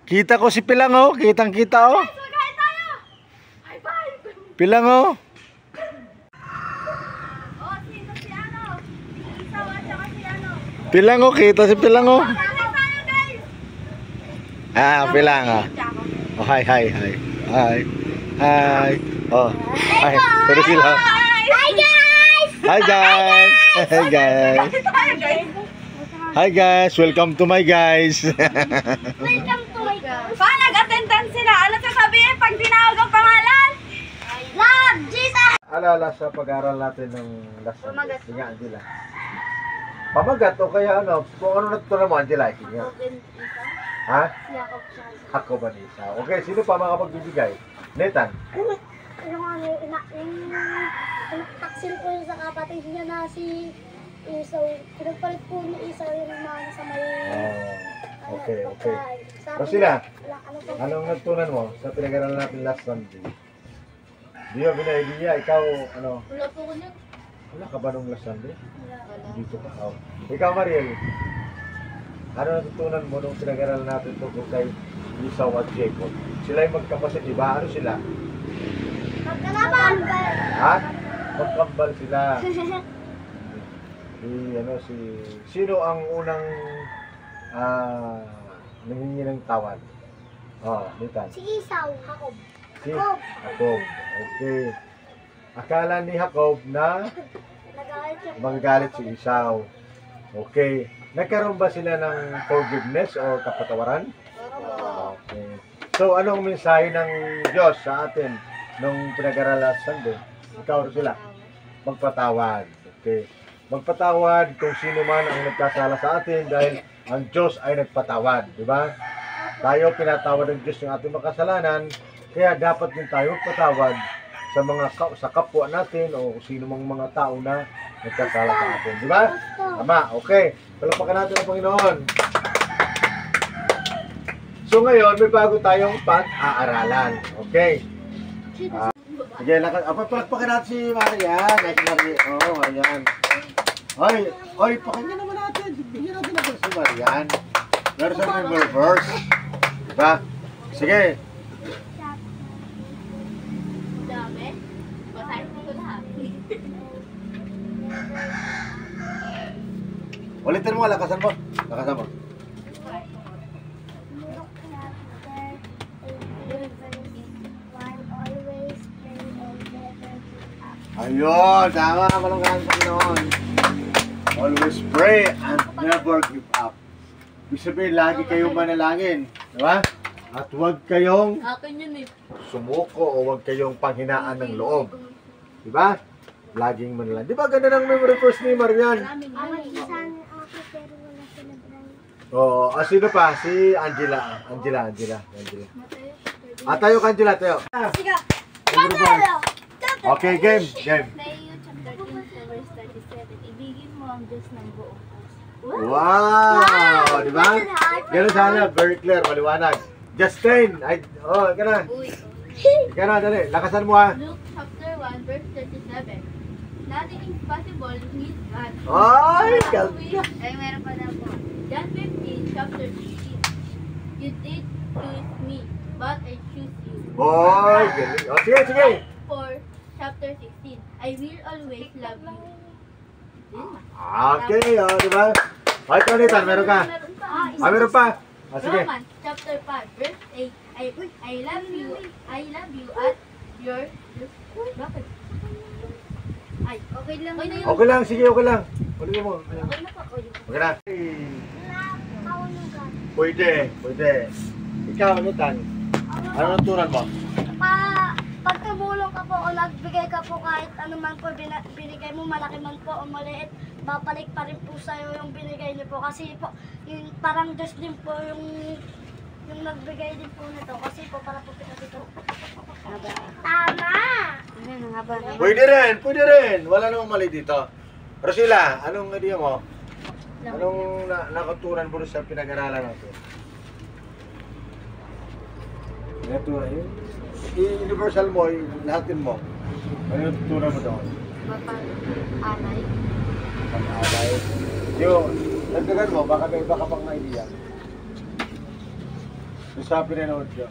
Kita ko si Pilang oh. Kitang kita oh. Magkain tayo! High five! Pilang oh. Oh, sino si ano? Isaw at saka si ano? Pilang oh. Kita si Pilang oh. Magkain tayo, guys! Pilang ah. Oh, hi. Hi. Oh. Hi. Pero sila. Hi, guys! Hi guys. Hi guys. Magkain tayo, guys! Hi guys. Welcome to my guys. Welcome to my guys! Pa, nag-attendance sila. Ano sasabihin pag tinawag ang pangalan? Love Jesus! Alala sa pag-aaral natin ng last Sunday. Pamagat. Sige nga, Angela. Pamagat o kaya ano? Kung ano natutunan mo, Angela? Sige nga. Ha? Jacob and Esau. Okay, sino pa makapagbibigay? Nathan? Yung taksil ko yun sa kapatid niya na si Esau. Pinagpalit po ni Esau yung mga sa may... Okay. Sabi Rosina, niya, anong natutunan mo sa pinag-aaral natin last Sunday? Di ba binaidiya? Ikaw, ano? Wala po ko niyan. Wala ka ba nung last Sunday? Dito ka. Oh. Ikaw, Mariel. Ano natutunan mo nung pinag-aaral natin tungkol kay Esau at Jacob? Sila yung magkapatid, di ba? Ano sila? magkalaban! Ha? Magkambal sila. Sino ang unang nangingi ng tawad? Nathan. Si Esau. Jacob. Si Jacob. Okay. Akala ni Jacob na Nagalit siya. magagalit si Esau. Okay. Nagkaroon ba sila ng forgiveness o kapatawaran? Okay. So, anong mensahe ng Diyos sa atin nung pinag-aralan Sunday? Ikaw sila. Magpatawad. Okay. Magpatawad kung sino man ang nagkasala sa atin dahil ang Diyos ay nagpatawad. Di ba? Tayo pinatawad ng Diyos yung ating makasalanan, kaya dapat din tayo magpatawad sa kapwa natin o sino mang mga tao na nagkasala sa atin. Di ba? Tama. Okay. Palapakan natin ang Panginoon. So ngayon, may bago tayong pag-aaralan. Okay. Sige, palakpakan natin si Marian. Marian. Hoy, pakinggan naman natin. Bigyan natin natin si Marian. Meron sa member verse. Diba? Sige. Dami. Basahin ko lahat. Ulitin mo, lakasan mo. Lakasan mo. Ayun, tama. Malungkan ang Panginoon. Always pray and never give up. Ibig sabihin, lagi kayong manalangin. Diba? At huwag kayong Akin yun eh. sumuko o huwag kayong panghinaan ng loob. Diba? Laging manalangin. Diba ganda ng memory verse ni Marian? Isan ako pero wala sila Brian. Oo. Sino pa? Si Angela. Angela. Tayo ka, Angela. Tayo. Sige. Okay, game. Matthew chapter 15 verse 37. Ibigin mo ang Diyos ng buong puso. Wow! Diba? Ganun sana. Very clear. Maliwanag. Justin! Ika na. Ika na, dali. Lakasan mo ha. Luke chapter 1 verse 37. Nothing is possible with God. Ay! Ay, meron pa na po. John 15 chapter 16. You did choose me, but I choose you. Oy! Galing. Sige. 4 chapter 16. I will always love you. Okay, diba? Ay, ito, Nathan. Meron ka. Meron pa. Sige. Romans chapter 5 verse 8. I love you at your... Bakit? Ay, okay lang. Okay lang, sige, okay lang. Ulit mo. Okay na po. Okay na. Pwede. Ikaw, Nathan. Ano naturan mo? Pag tumulong ka po o nagbigay ka po kahit ano man po binigay mo, malaki man po o maliit, babalik pa rin po sa'yo yung binigay niyo po. Kasi po, yung parang Diyos din po yung nagbigay din po nito. Kasi po para po pinatito. Tama! Pwede rin. Wala namang mali dito. Rosila, anong idea mo? Anong nakaturan mo sa pinag-aralan natin? Naturan yun? I-universal mo, lahatin mo. Ano yung tutunan mo doon? Mapag-alay. Pag-alay. Yung, nagdagan mo, baka may iba ka pang idea. Sa pinanood nyo.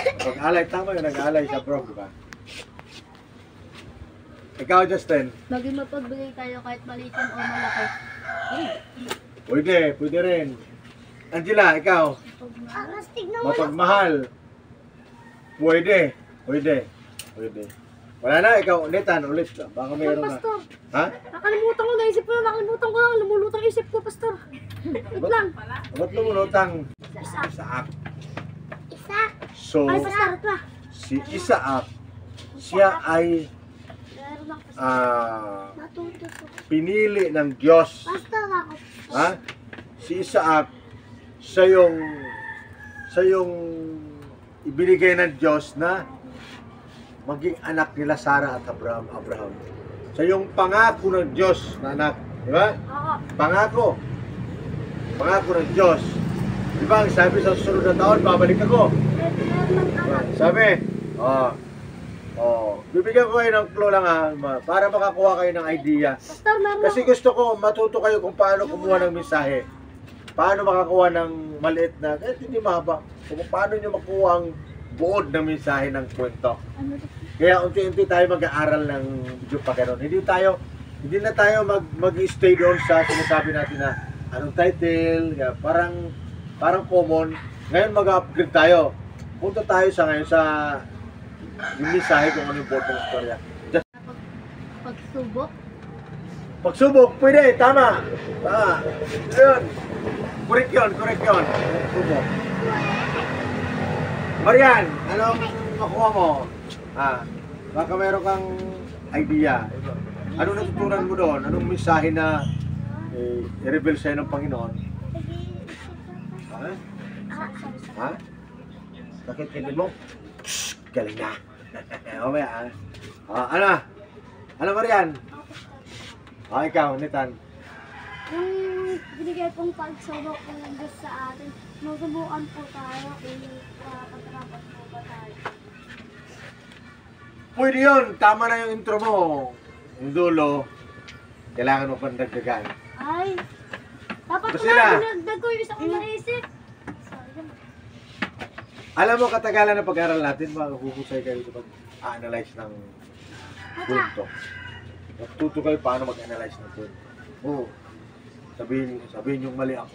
Nag-alay, tama yung nag-alay sa prom, di ba? Ikaw, Justin. Maging mapagbigay tayo kahit maliit yan o malaki. Pwede rin. Angela, ikaw. Astig naman. Mapagmahal. Pwede. Wala na, ikaw, Netan, ulit. Baka mayroon na. Pastor, Ha? nakalimutan ko, naisip ko lang, lumulutang isip ko, Pastor. Wait lang. Ba't lumulutang? Isaac. Isa. So, Ay, Pastor, ito ah. si Isaac, siya ay Meron lang, Pastor. ah, Natuto ko. pinili ng Diyos. Pastor ako. Ha? Si Isaac, siya yung ibinigay ng Diyos na maging anak nila Sarah at Abraham. Siya yung pangako ng Diyos na anak. Di ba? Oo. Pangako. Pangako ng Diyos. Di ba? Sabi sa susunod na taon, babalik ako. Meron lang anak. Sabi, bibigyan ko kayo ng clue lang para makakuha kayo ng idea. Pastor, meron Kasi gusto ko matuto kayo kung paano kumuha ng mensahe. Paano makakuha ng maliit na, kahit hindi mahaba, kung paano nyo makuha ang buod ng mensahe ng kwento. Ano to? Kaya unti-unti tayo mag-aaral ng video pa ganun. Hindi na tayo mag-stay doon sa sinasabi natin na anong title, parang common. Ngayon mag-upgrade tayo. Punta tayo sa ngayon sa yung mensahe kung ano yung buod ng istorya. Just Pagsubok. pagsubok, pwede, tama. Yun. Correct yun. Pagsubok. Marian, anong makuha mo? Baka meron kang idea. Anong natutunan mo doon? Anong mensahe na i-reveal sa'yo ng Panginoon? Ha? Bakit hindi mo? Shhh! Galing na. Mamaya, ano Marian? Ikaw, Nitan. Yung binigay pong pagsubok ng Diyos sa atin, masubukan po tayo kung kapatarapat po ba tayo. Pwede yun. Tama na yung intro mo. Yung dulo, kailangan mo pang dagdagan. Ay, dapat Kasi pala na. dinagdag ko yung isa kong naisip. Sorry. Alam mo, katagalan na pag-aral natin, mahuhusay kayo sa pag-analyze ng kwento. Matuto kayo paano mag-analyze ng kwento. Oo. Sabihin yung mali ako.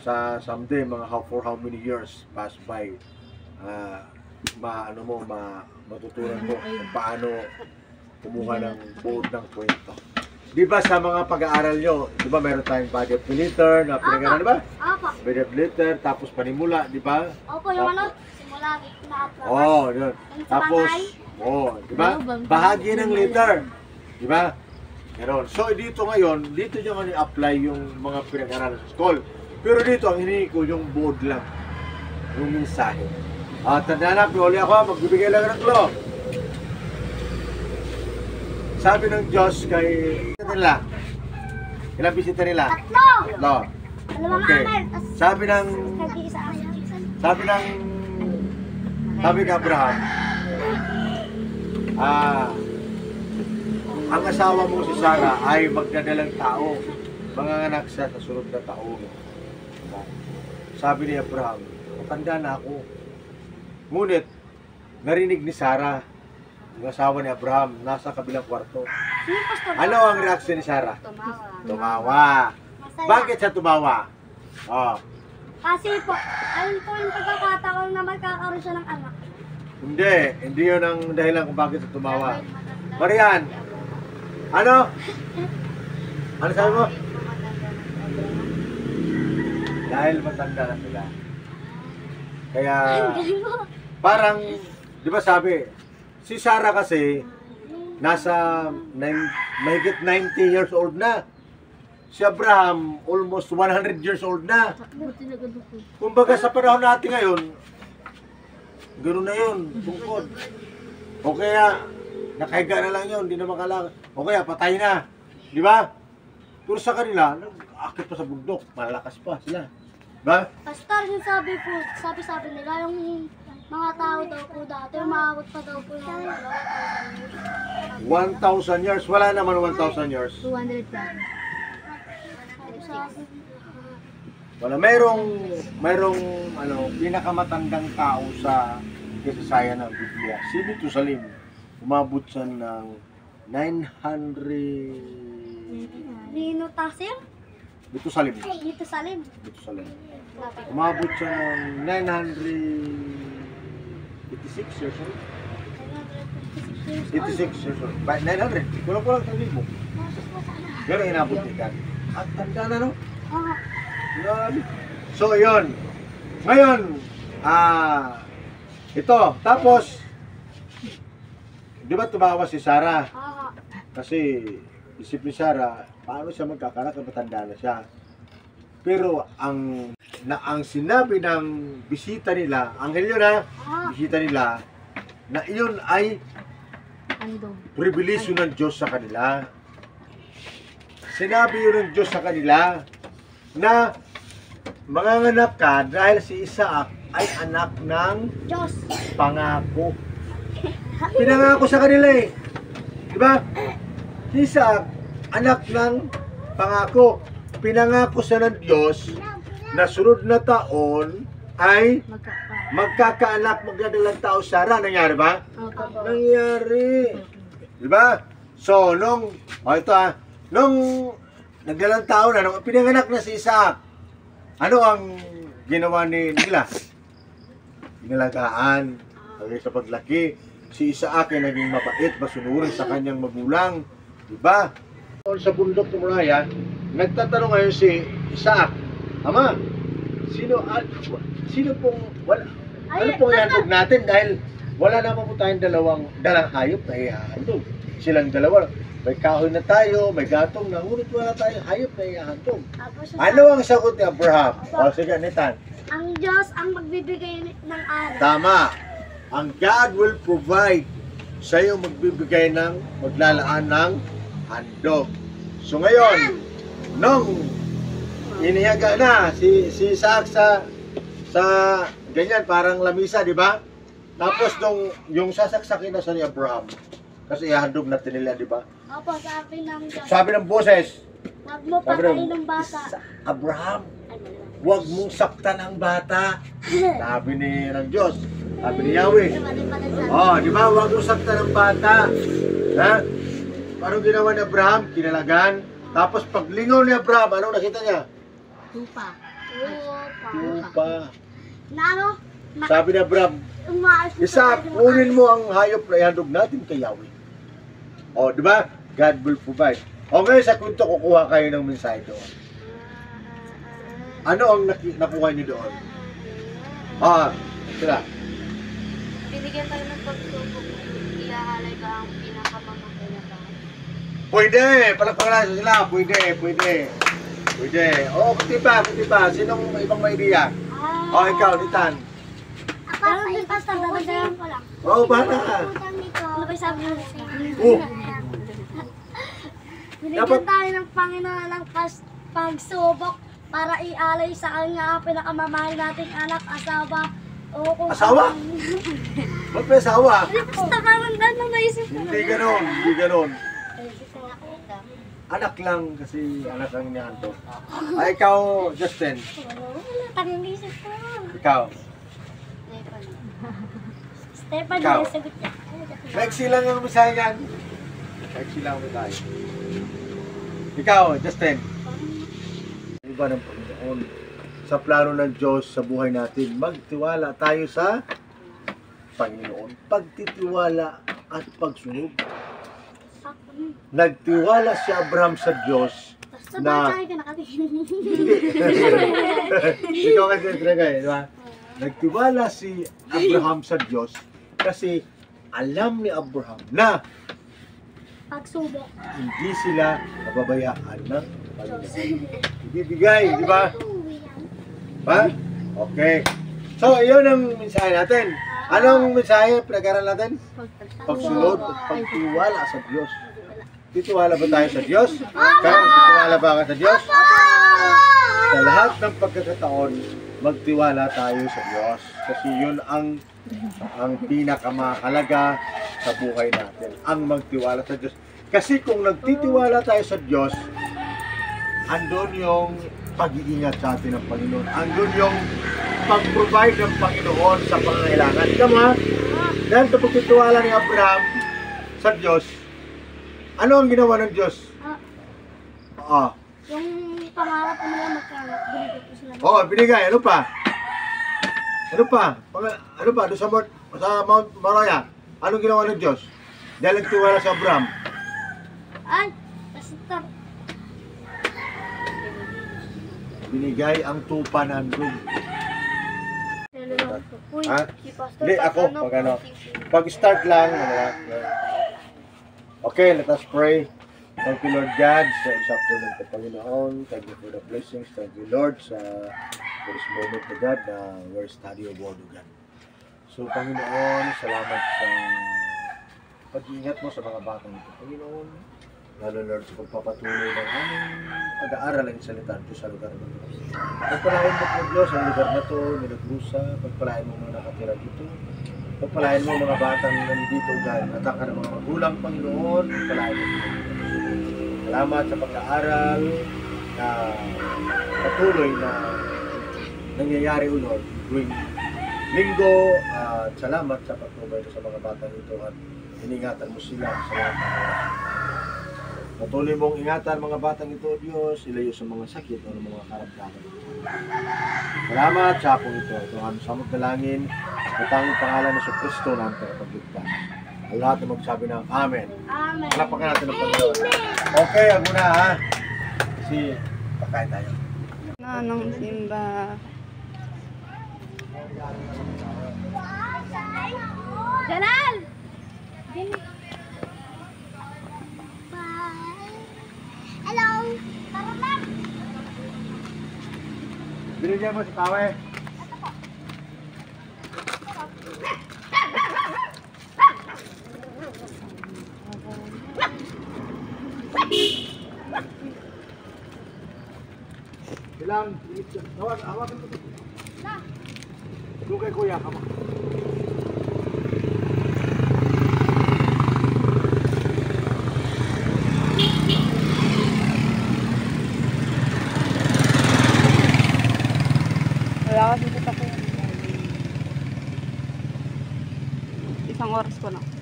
Sa someday, mga for how many years pass by, matutunan mo kung paano kumuha ng buod ng kwento. Di ba sa mga pag-aaral nyo, di ba meron tayong body of the letter na pinag-aaral, di ba? Opo. Body of the letter, tapos panimula, di ba? Opo, yung ano, simula na upload. Yun. Yung sa Tapos, bangay. di ba? Bahagi ng letter. Di ba? Meron. So, dito ngayon, dito nyo nga i-apply yung mga pinag-aralan sa school. Pero dito, ang hinihingi ko yung buod lang. Yung mensahe. Tandaan na, piuli ako, magbibigay lang ng clue. Sabi ng Diyos kay nila, ilang bisita nila? Tatlo! No. Dalawang Okay. anay, tas Sabi nag-iisa sabi ng Abraham, ang asawa mo si Sarah ay magdadalang tao, manganganak siya sa sunod na taon. Sabi ni Abraham, matanda na ako. Ngunit, narinig ni Sarah, yung asawa ni Abraham, nasa kabilang kwarto. Sino, Pastor? Ano ang reaksyon ni Sarah? Tumawa. Masaya. Bakit siya tumawa? Kasi po, ayun po yung pagkakataon na magkakaroon siya ng anak. Hindi yun ang dahilan kung bakit siya tumawa. Marian, ano? Ano sabi mo? Dahil matanda na sila. Kaya, Galing mo. parang, di ba sabi, si Sarah kasi, nasa mahigit 90 years old na. Si Abraham, almost 100 years old na. Buti na ganun po. Kumbaga sa panahon natin ngayon, gano'n na yun, bungkod. O kaya, nakahiga na lang yun, hindi na makalangan. O kaya, patay na. Di ba? Pero sa kanila, nag-akit pa sa bundok, malalakas pa sila. Diba? Pastor, yung sabi nila, yung mga tao daw po dati, umabot pa daw po ng 1,000 years. Wala naman 1,000 years. 200 lang. Wala, mayroong ano, pinakamatandang tao sa kasaysayan ng Biblia. Si Metusalem. Umabot siya ng 900. Nino Tasir? Metusalem. Dito Salim. Metusalem. Umabot siya ng 986 years old. 86 years old. 900. Kulang-kulang 1,000. Pero inabot niya. At tanda na, no? Grabe. So, yun. Ngayon, ito. Tapos, di ba tumawa si Sarah? Kasi, isip ni Sarah, paano siya magkakanak na matanda na siya? Pero, ang sinabi ng bisita nila, anghel yun ha, bisita nila, na iyon ay pribilisyo ng Diyos sa kanila. Sinabi yun ng Diyos sa kanila na manganganak ka dahil si Isaac ay anak ng Diyos. pangako. Pinangako sa kanila eh. Diba? Si Isaac, anak ng pangako. Pinangako sa ng Diyos na sunod na taon ay magkakaanak, magdadalang tao Sarah. Nangyari ba? Nangyari. Diba? So, nung nagdalang tao na, nung pinanganak na si Isaac, ano ang ginawa nila? Inalagaan. Hanggang sa paglaki, si Isaac ay naging mabait, masunurin sa kanyang magulang. Diba? Sa bundok ng Moriah, nagtatanong ngayon si Isaac, Ama, sino pong, ano pong ihandog natin dahil wala naman po tayong dalang hayop na ihahandog. Silang dalawa, may kahoy na tayo, may gatong na, ngunit wala tayong hayop na ihahandog. Ano ang sagot ni Abraham? O sige, Nathan. Ang Diyos ang magbibigay ng araw. Tama. Ang God will provide sa iyo, magbibigay ng maglalaan ng handog. So ngayon, nung inihaga na si Isaac sa ganyan, parang lamisa, di ba? Tapos yung sasaksakin na sa ni Abraham, kasi ihandog natin nila, di ba? Opo, sabi ng Diyos. Sabi ng boses, Huwag mo patayin ng bata. Abraham, huwag mong saktan ang bata. Sabi ng Diyos, sabi ni Yahweh. Oh, di ba? Huwag mong saktan ang bata. Ha? Anong ginawa ni Abraham? Kinalagan. Tapos paglingaw ni Abraham, anong nakita niya? Tupa. Tupa. Na ano? Sabi ni Abraham, Isaac, kunin mo ang hayop na ihandog natin kay Yahweh. O, di ba? God will provide. O ngayon sa kwento, kukuha kayo ng mensahe doon. Ano ang nakuha niyo doon? Sila. Binigyan tayo ng pagsubok. Ihahalay ka ang pinakamamahal na tao. Pwede! Palakpakan sila. Pwede. O, kuti pa. Sinong ibang may idea? O, ikaw, Nitan. Pero din pa, dadagdagan ko lang. O, bata. Ano ba sabi mo? Oh, Binigyan tayo ng Panginoon ng pagsubok para ialay sa kanya ang pinakamamahal nating anak, asawa, o kung Asawa? ba't may asawa? Basta parang ganun naisip ko. Hindi ganon. Anak lang kasi anak lang niya to. Ay, ikaw, Justin. Wala, tanging isip ko. Ikaw. Stefan, Ikaw. yung sagot niya. Maiksi lang ang misaya yan. Maiksi lang ang misaya. Ikaw, Justin. Iba ng Panginoon. Sa plano ng Diyos sa buhay natin, magtiwala tayo sa Panginoon. Pagtitiwala at pagsunod. Nagtiwala si Abraham sa Diyos Sa na... bagay ka nakatingin. Ikaw kasi talaga eh, di ba? Nagtiwala si Abraham sa Diyos kasi alam ni Abraham na Pagsubok. hindi sila nababayaan ng Panginoon. Ibibigay, di ba? Ba? Okay. So, yun ang mensahe natin. Anong mensahe pinag-aral natin? Pagsunod at pagtiwala sa Diyos. Titiwala ba tayo sa Diyos? Kaya titiwala ba ka sa Diyos? Sa lahat ng pagkakataon, magtiwala tayo sa Diyos. Kasi yun ang pinakamahalaga sa buhay natin. Ang magtiwala sa Diyos. Kasi kung nagtitiwala tayo sa Diyos, andon yung pag-iingat sa atin ng Panginoon. Andun yung pag-provide ng Panginoon sa pangangailangan. Tama? Dahil sa pagtitiwala ni Abraham sa Diyos, ano ang ginawa ng Diyos? Yung pangarap ko nila magkanak, binigay ko sila. Oo, binigay. Ano pa? Ano pa? Ano pa? Doon sa Mount Moriah, anong ginawa ng Diyos? Dahil nagtiwala sa Abraham. Ay, pastor. Binigay ang 200. Uy, Ha? si pastor. Hindi, ako, pag ano. Pag-start lang. Okay, let us pray. Thank you, Lord God, sa afternoon ng Panginoon. Thank you for the blessings. Thank you, Lord, sa this moment, to God, na we're study of Word of God. So, Panginoon, salamat sa pag-iingat mo sa mga batang ito. Panginoon, lalo, Lord, sa pagpapatuloy ng aming pag-aaral ang salita ito sa lugar na ito. Pagpalain mo po, Diyos, ang lugar na ito, Milagrusa. Pagpalain mo mga nakatira dito. Pagpalain mo mga batang nandito, God. Ataka ng mga magulang, Panginoon. Pagpalain mo. Salamat sa pag-aaral na patuloy na nangyayari, O Lord, tuwing linggo. At salamat sa pagtubay sa mga batang ito at iningatan mo sila sa lahat ng oras. Patuloy mong ingatan mga batang ito, Diyos, ilayo sa mga sakit o mga karamdaman. Salamat sa hapong ito. Ito ang samot dalangin at ang pangalan ng Kristo na ang tagapagligtas. Ang lahat na magsabi ng Amen. Amen. Palapakan natin ng Panginoon. Okay, ako na ha. Kasi pakain tayo. Nanong simba. Jalal! Hello! Tara na! Binigyan mo si Tawe. Bilang, hawakan mo. Doon kay Kuya, kama. Wala kasi sa tapo. Isang oras ko lang.